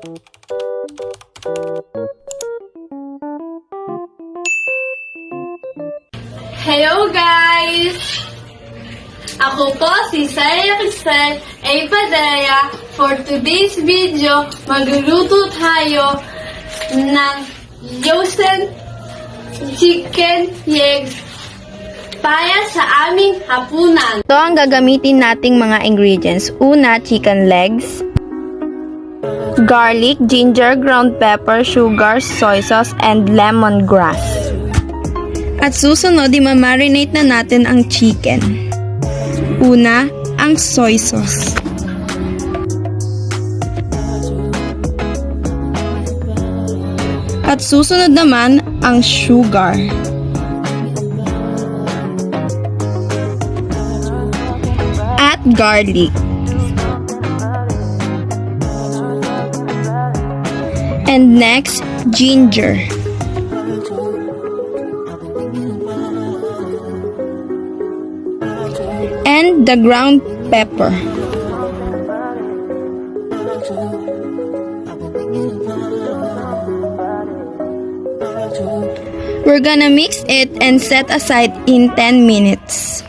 Hello guys! Ako po si Zyra Kryszyll Aban Padera. For today's video, magluluto tayo ng frozen chicken legs para sa aming hapunan. Ito ang gagamitin nating mga ingredients. Una, chicken legs, garlic, ginger, ground pepper, sugar, soy sauce, and lemongrass. At susunod, i-marinate na natin ang chicken. Una, ang soy sauce. At susunod naman, ang sugar. At garlic. And next, ginger. And the ground pepper. We're gonna mix it and set aside in 10 minutes.